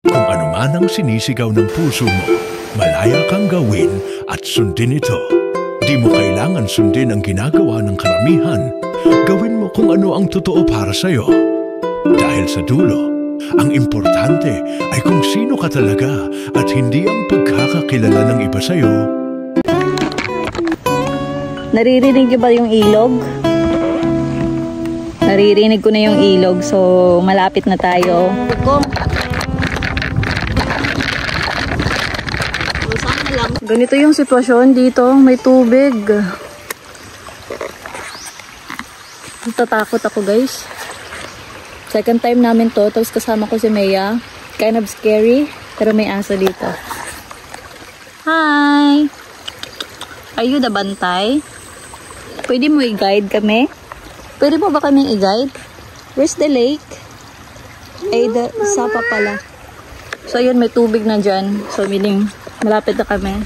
Kung ano man ang sinisigaw ng puso mo, malaya kang gawin at sundin ito. Di mo kailangan sundin ang ginagawa ng karamihan. Gawin mo kung ano ang totoo para sa'yo. Dahil sa dulo, ang importante ay kung sino ka talaga at hindi ang pagkakakilala ng iba sa'yo. Naririnig niyo ba yung ilog? Naririnig ko na yung ilog, so malapit na tayo. Ganito yung sitwasyon dito, may tubig. Natatakot ako, guys. Second time namin to, tapos kasama ko si Mea. Kind of scary, pero may aso dito. Hi! Are you the bantay? Pwede mo i-guide kami? Pwede mo ba kaming i-guide? Where's the lake? Ay, the sapa pala. So, yun, may tubig na dyan. So, meaning, malapit na kami.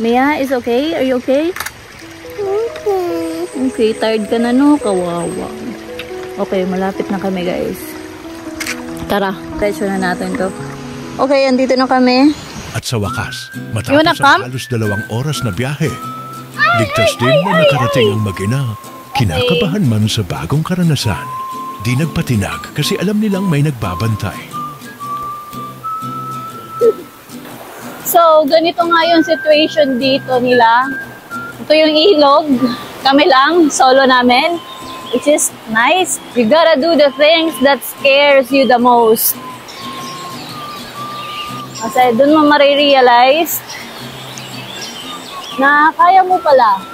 Mia, is okay? Are you okay? Okay. Okay, tired ka na, no? Kawawa. Okay, malapit na kami, guys. Tara, diretso na natin to. Okay, andito na kami. At sa wakas, matapos ang halos 2 oras na biyahe, ligtas din na nakarating ang mag-ina. Kinakabahan man sa bagong karanasan, di nagpatinag kasi alam nilang may nagbabantay. So, ganito nga yung situation dito nila. Ito yung ilog. Kami lang, solo namin. Which is nice. You gotta do the things that scares you the most. Kasi dun mo marirealize na kaya mo pala.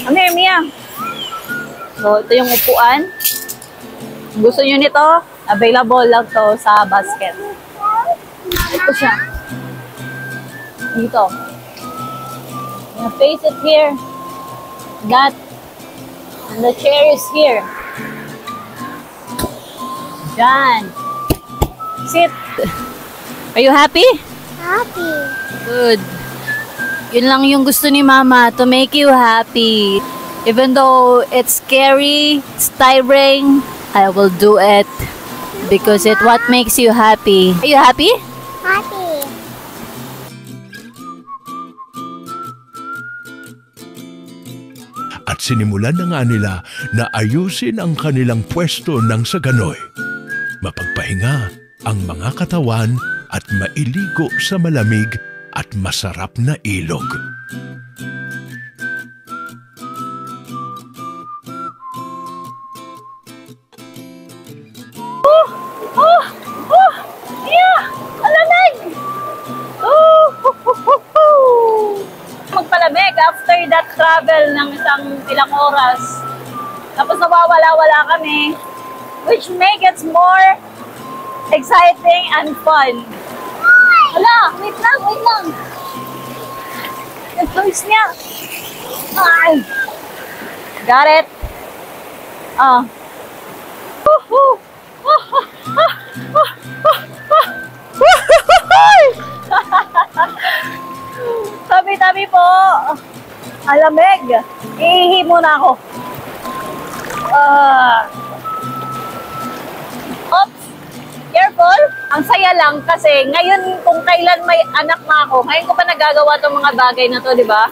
Come here, Mia. So, ito yung upuan. Gusto nyo nito? Available lang to sa basket. Ito siya. Dito. You face it here. That. And the chair is here. Diyan. Sit. Are you happy? Happy. Good. Yun lang yung gusto ni Mama, to make you happy. Even though it's scary, it's tiring, I will do it. Because it what makes you happy. Are you happy? Happy. At sinimulan na nga nila na ayusin ang kanilang pwesto ng sa ganoy. Mapagpahinga ang mga katawan at mailigo sa malamig at masarap na ilog. Magpalamig after that travel ng ilang oras. Tapos nawawala-wala kami, which make it more exciting and fun. Hala, wait lang. Yung toys niya. Ay. Got it? Tabi-tabi po. Alamig. Ihihi muna ako. Oops. Careful. Ang saya lang kasi ngayon kung kailan may anak na ako, ngayon ko pa nagagawa itong mga bagay na to, di ba?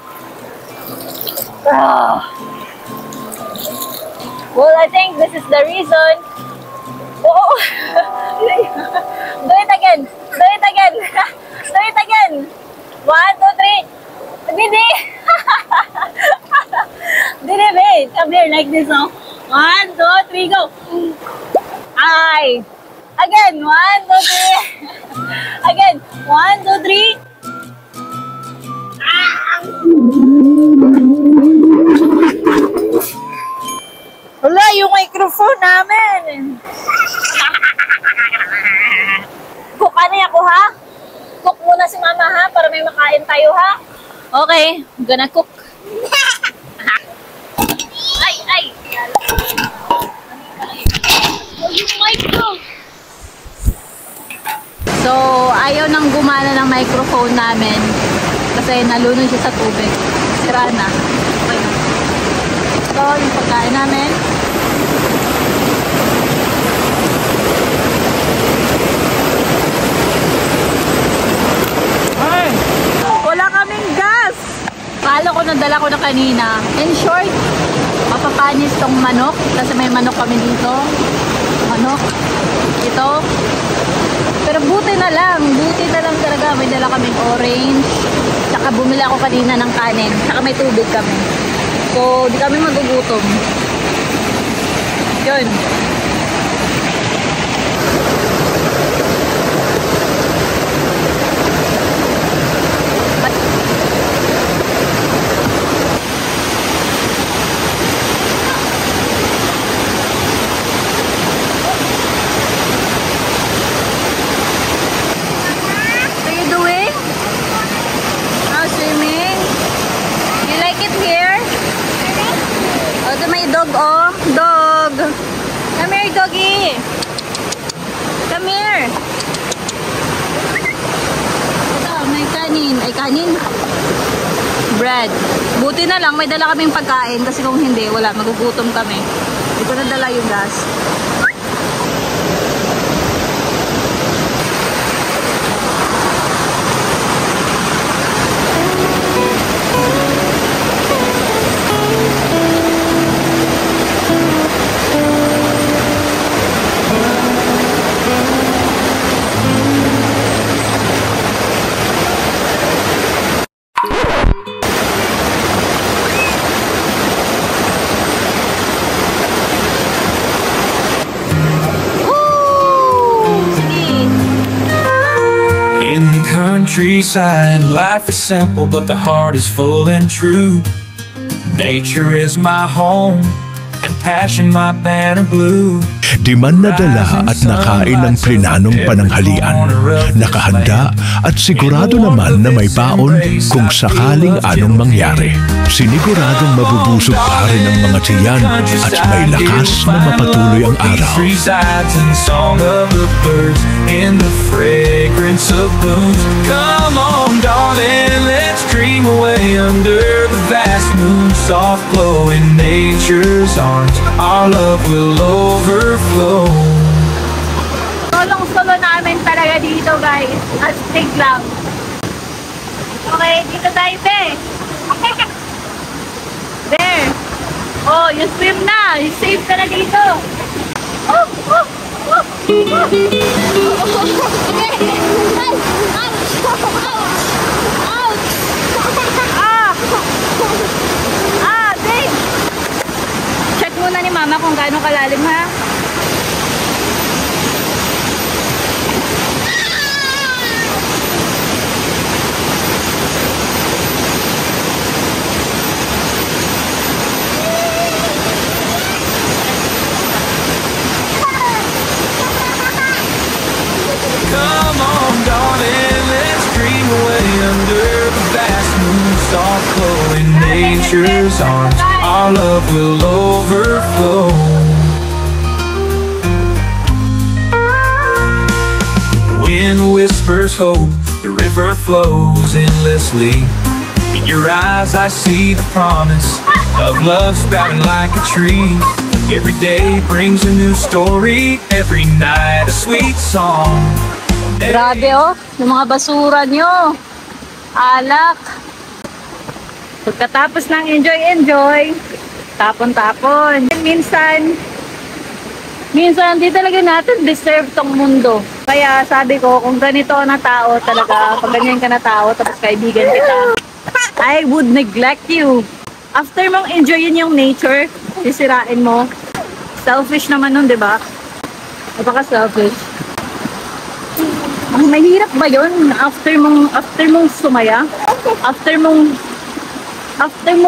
Well, I think this is the reason. Oh! Do it again. Do it again. Do it again. 1, 2, 3. Didi! Didi, wait. Come here like this, oh. 1, 2, 3, go. Ay. Again. 1, 2, 3. Again. 1, 2, 3. Wala, yung microphone namin. Kukanay ako, ha? Cook muna si Mama, ha? Para may makain tayo, ha? Okay, I'm gonna cook. Ay! Oh, yung mic ko! So, ayaw nang gumana ng microphone namin kasi nalunod siya sa tubig. Sira na. Okay. So, yung pagkain namin. dala ko na kanina. In short, mapapanis tong manok. Kasi may manok kami dito. Manok. Ito. Pero buti na lang talaga. May dala kaming orange. Tsaka bumili ako kanina ng kanin. Tsaka may tubig kami. So, di kami magugutom. Yun. Dog, oh. Dog. Come here, doggy. Come here. Ito, may kanin. Ay, kanin. Bread. Buti na lang, may dala kaming pagkain. Kasi kung hindi, wala. Magugutom kami. Hindi ko na dala yung gas. Countryside, life is simple, but the heart is full and true. Nature is my home, and passion my banner blue. Di man nadala at nakain ng plinanong pananghalian, nakahanda at sigurado naman na may baon kung sakaling anong mangyari. Siniguradong mabubusog pa rin ang mga tiyan at may lakas na mapatuloy ang araw. Come on, darling, let's dream away under the vast moon, soft glow in nature's arms. Our love will overflow. Solong-solo namin talaga dito, guys. Astig lang. Okay, dito tayo, be. There. Oh, you swim na. You safe ka na dito. Oh, oh, oh. Babe. Check muna ni mama kung gaano kalalim, ha? Come on, darling, let's dream away under the vast moon, soft glow in nature's arms. Our love will overflow. The wind whispers hope, the river flows endlessly. In your eyes I see the promise of love sprouting like a tree. Every day brings a new story, every night a sweet song. Grabe, oh. Yung mga basura nyo. Alak. Pagkatapos ng enjoy, tapon-tapon. Minsan, di talaga natin deserve tong mundo. Kaya sabi ko, kung ganito na tao talaga, pag ganyan ka na tao, tapos kaibigan kita, I would neglect you. After mong enjoyin yung nature, sisirain mo. Selfish naman nun, di ba? Napaka-selfish. Ang mahirap ba yun? After mong sumaya? After mong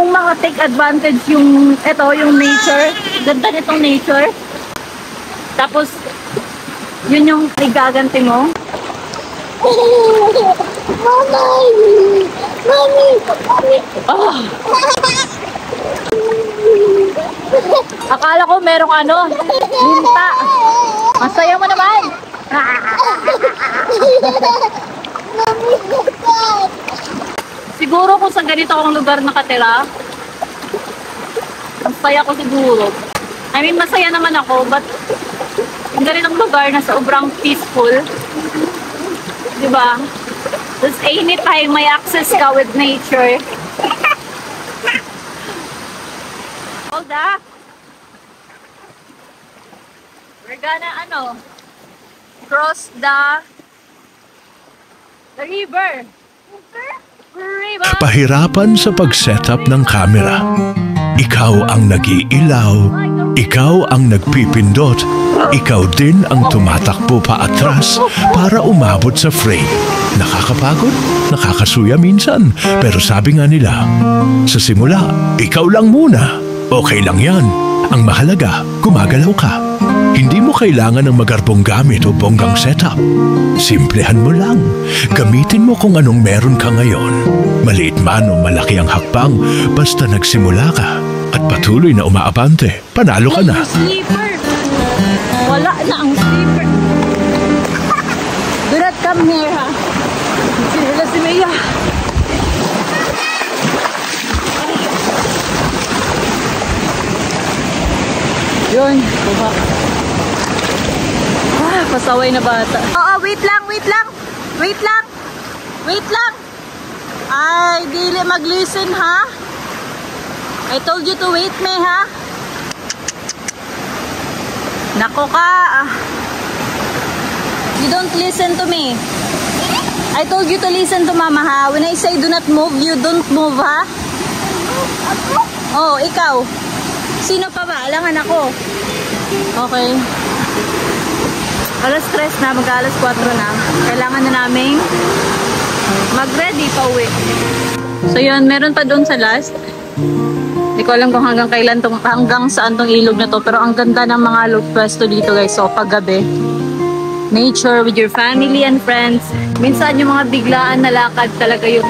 maka-take advantage yung nature, ganda nitong nature. Tapos, yun yung igaganti mo. Mommy! Oh. Akala ko merong linta. Masaya mo naman. Siguro kung sa ganito akong lugar nakatira, masaya ko siguro. I mean, masaya naman ako, but yung ganitong lugar na sobrang peaceful, diba? Tapos anytime may access ka with nature, called we're gonna cross the river. Pahirapan sa pag-setup ng camera. Ikaw ang nag-iilaw, ikaw ang nagpipindot, ikaw din ang tumatakbo pa atras para umabot sa frame. Nakakapagod, nakakasuya minsan, pero sabi nga nila, sa simula, ikaw lang muna. Okay lang yan. Ang mahalaga, gumagalaw ka. Hindi mo kailangan ng magarbong gamit o bonggang setup. Simplehan mo lang. Gamitin mo kung anong meron ka ngayon. Maliit man o malaki ang hakbang, basta nagsimula ka at patuloy na umaabante, panalo ka na. Yung sleeper. Wala na ang sleeper. Do not come here, ha? Sila si Maya. Yun, buha. Pasaway na bata. Oo, wait lang. Ay, dili mag-listen, ha? I told you to wait me, ha? Nako ka. You don't listen to me. I told you to listen to mama, ha? When I say do not move, you don't move, ha? Oh, ikaw. Sino pa ba? Alangan ako. Okay. Alas 3 na, mag-alas 4 na. Kailangan na naming mag-ready pa uwi. So yun, meron pa doon sa last. Hindi ko alam kung hanggang saan tong ilog na to. Pero ang ganda ng mga pwesto dito, guys. So paggabi, nature with your family and friends. Minsan yung mga biglaan na lakad talaga yung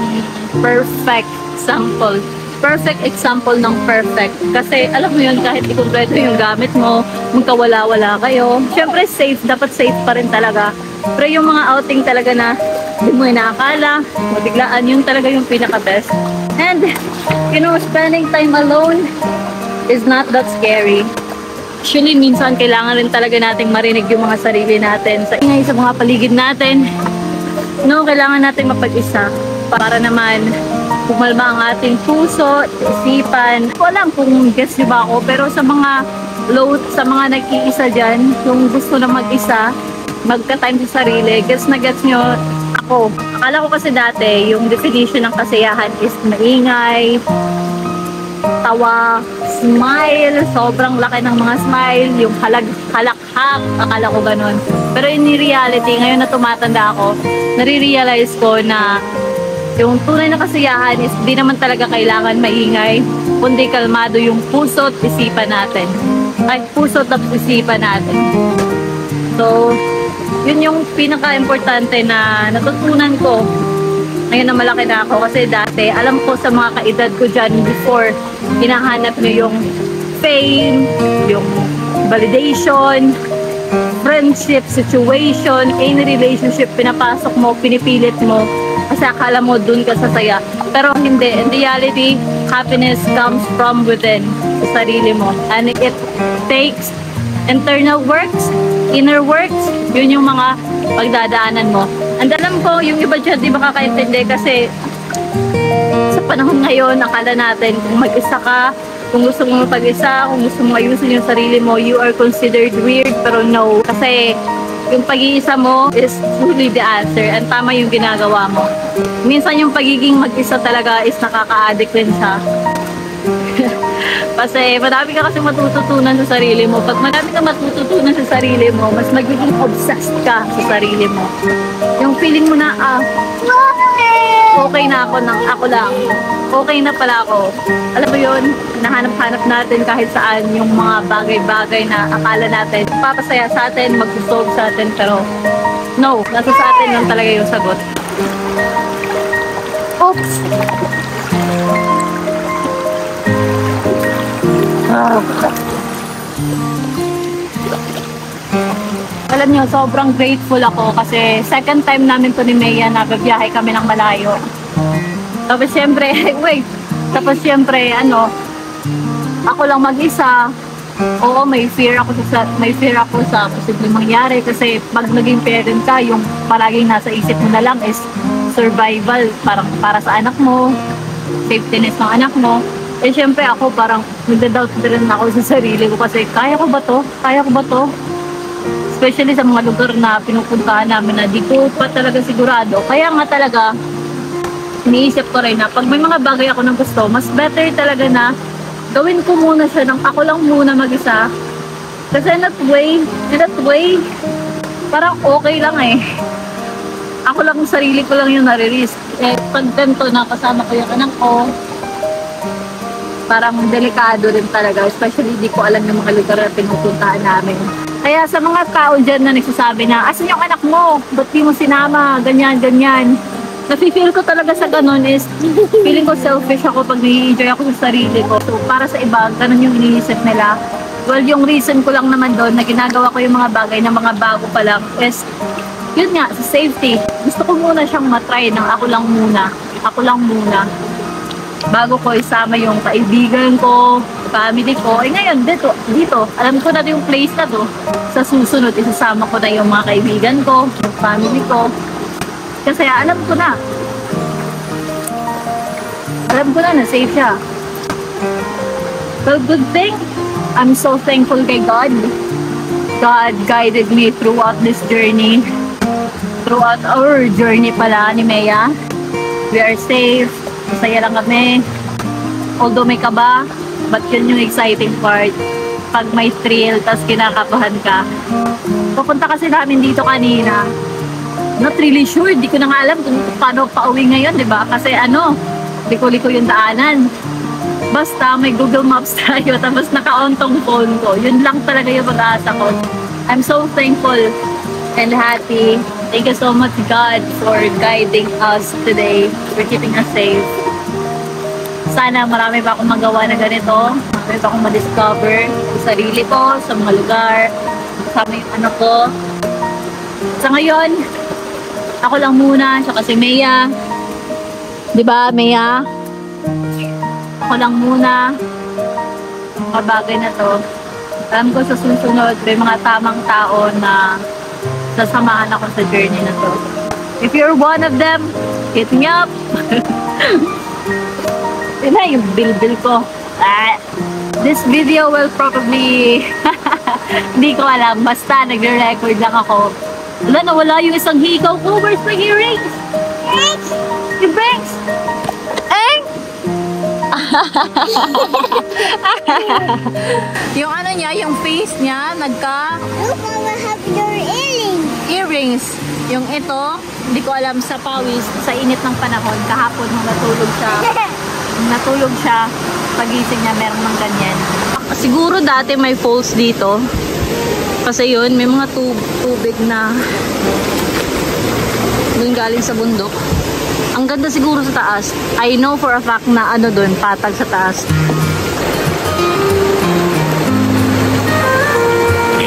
perfect example ng perfect. Kasi alam mo yun, kahit ikumpleto yung gamit mo, magkawala-wala kayo. Siyempre safe, dapat safe pa rin talaga. Pero yung mga outing talaga na hindi mo inaakala, mabiglaan, yun talaga yung pinaka-best. And, spending time alone is not that scary. Actually, minsan kailangan rin talaga nating marinig yung mga sarili natin. Sa ingay sa mga paligid natin, kailangan natin mapag-isa para naman pumalma ang ating puso, isipan. Ko alam kung gets niyo ba ako, pero sa mga nag-iisa dyan, yung gusto na mag-isa, magka-time sa sarili, gets nyo ako. Akala ko kasi dati, yung definition ng kasiyahan is maingay, tawa, smile, sobrang laki ng mga smile, yung halakhak, akala ko ganun. Pero in reality, ngayon na tumatanda ako, nare-realize ko na yung tunay na kasiyahan is di naman talaga kailangan maingay, kundi kalmado yung puso at isipan natin. Ay, puso at isipan natin. So, yun yung pinaka-importante na natutunan ko ngayon na malaki na ako. Kasi dati, alam ko sa mga kaedad ko dyan before, hinahanap nyo yung fame, yung validation, friendship, situation, any relationship, pinapasok mo, pinipilit mo, kasi akala mo dun ka sasaya. Pero hindi. In reality, happiness comes from within, sa sarili mo. And it takes internal works, inner works, yun yung mga pagdadaanan mo. And alam ko, yung iba dyan di makakaintindi kasi sa panahon ngayon, akala natin kung mag-isa ka, kung gusto mo mag-isa, kung gusto mo ayusin yung sarili mo, you are considered weird. Pero no, kasi yung pag-iisa mo is truly the answer and tama yung ginagawa mo. Minsan yung pagiging mag-isa talaga is nakaka-addict rin siya. Kasi marami ka kasi matututunan sa sarili mo. Pag marami ka matututunan sa sarili mo, mas magiging obsessed ka sa sarili mo. Yung feeling mo na, okay na ako lang. Okay na pala ako. Alam mo yun, nahanap-hanap natin kahit saan yung mga bagay-bagay na akala natin papasaya sa atin, magsusolve sa atin, pero no, nasa sa atin lang talaga yung sagot. Oops! Alam nyo, sobrang grateful ako kasi second time namin to ni Maya na babiyahe kami ng malayo. Tapos syempre, ako lang mag-isa. Oo, may fear ako sa posibleng mangyari kasi pag naging parent ka, yung palaging nasa isip mo na lang is survival, parang para sa anak mo, safety net ng anak mo. Eh, syempre ako parang nagda-doubt din ako sa sarili ko kasi kaya ko ba to? Kaya ko ba to? Especially sa mga lugar na pinupuntahan namin na di ko pa talaga sigurado. Kaya nga talaga, iniisip ko rin na pag may mga bagay ako ng gusto, mas better talaga na gawin ko muna siya ng ako lang muna mag-isa. Kasi in that way, parang okay lang eh. Ako lang, sarili ko lang yung nare-risk. Eh, pag ganito na kasama ko yung anak ko, parang delikado rin talaga. Especially di ko alam yung mga lugar na pinupuntahan namin. Kaya sa mga tao dyan na nagsasabi na, asan yung anak mo? Ba't di mo sinama? Ganyan, ganyan. Nafe-feel ko talaga sa ganun is, feeling ko selfish ako pag nai-enjoy ako sa sarili ko. So, para sa iba, ganun yung iniisip nila. Well, yung reason ko lang naman doon na ginagawa ko yung mga bagay na mga bago pa lang is, yun nga, sa safety. Gusto ko muna siyang matry ng ako lang muna. Ako lang muna. Bago ko isama yung kaibigan ko, family ko. Eh ngayon, dito, alam ko na yung place na to. Sa susunod, isasama ko na yung mga kaibigan ko, yung family ko. Kasi alam ko na. Alam ko na safe siya. Well, good thing, I'm so thankful kay God. God guided me throughout this journey. Throughout our journey pala ni Mea. We are safe. Masaya lang kami. Although may kaba, but yun yung exciting part. Pag may thrill, tas kinakabahan ka. Pupunta kasi namin dito kanina. Not really sure. Di ko na nga alam kung paano pauwi ngayon, di ba? Kasi liko-liko yung daanan. Basta may Google Maps tayo, tapos naka-on tong phone ko. Yun lang talaga yung pag-aasa ko. I'm so thankful and happy. Thank you so much, God, for guiding us today, for keeping us safe. Sana marami pa akong magawa na ganito. Marami pa akong ma-discover sa sarili ko, sa mga lugar, kasama yung anak ko. Sa ngayon, ako lang muna, siya kasi Mea. Diba, Mea? Ako lang muna. Mga bagay na to. Alam ko sa susunod, may mga tamang tao na sasamahan ako sa journey na to. If you're one of them, hit me up. Yun na yung bil-bil ko. This video will probably hindi ko alam. Basta nagre-record lang ako. Wala, nawala yung isang hikaw ko. Where's my earrings? Yung bangs! Yung ano niya, yung face niya, Look, I have your earring. earrings. Yung ito, hindi ko alam sa pawis, sa init ng panahon, kahapon nung natulog siya, pagising niya meron ng ganyan. Siguro dati may falls dito. Kasi yun, may mga tubig na dun galing sa bundok. Ang ganda siguro sa taas. I know for a fact na dun, patag sa taas.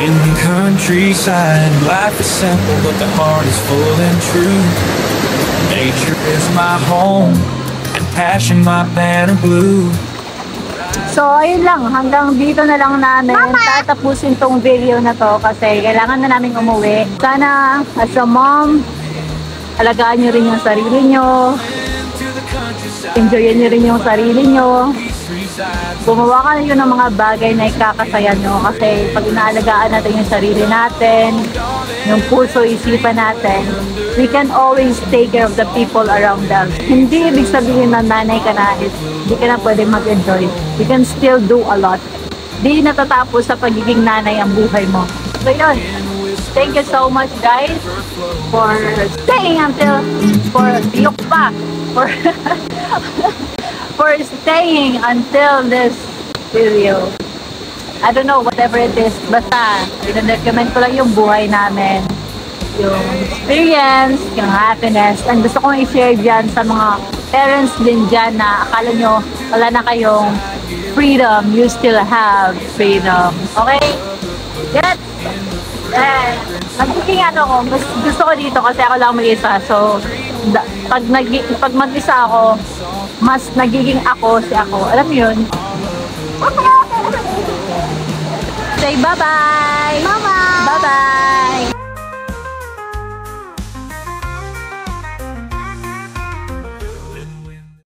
In the countryside, life is simple, but the heart is full and true. Nature is my home, and passion my banner blue. So, ayun lang. Hanggang dito na lang namin tatapusin tong video na to kasi kailangan na namin umuwi. Sana, as a mom, alagaan nyo rin yung sarili nyo. Enjoyin nyo rin yung sarili nyo. Gumawa ka na yun ng mga bagay na ikakasaya nyo kasi pag inaalagaan natin yung sarili natin, yung puso, isipan natin, we can always take care of the people around us. Hindi ibig sabihin na nanay ka na, hindi ka na pwede mag-enjoy. You can still do a lot. Di natatapos sa pagiging nanay ang buhay mo. So yun, thank you so much guys for staying until, for staying until this video. I don't know, whatever it is, basta, i-document ko lang yung buhay namin, yung experience, yung happiness, and gusto kong i-share dyan sa mga parents din dyan na akala nyo wala na kayong freedom, you still have freedom. Okay? Yes! Nagiging gusto ko dito kasi ako lang mag-isa, so pag mag-isa ako, mas nagiging ako si ako. Alam mo yun? Say bye-bye! Mama.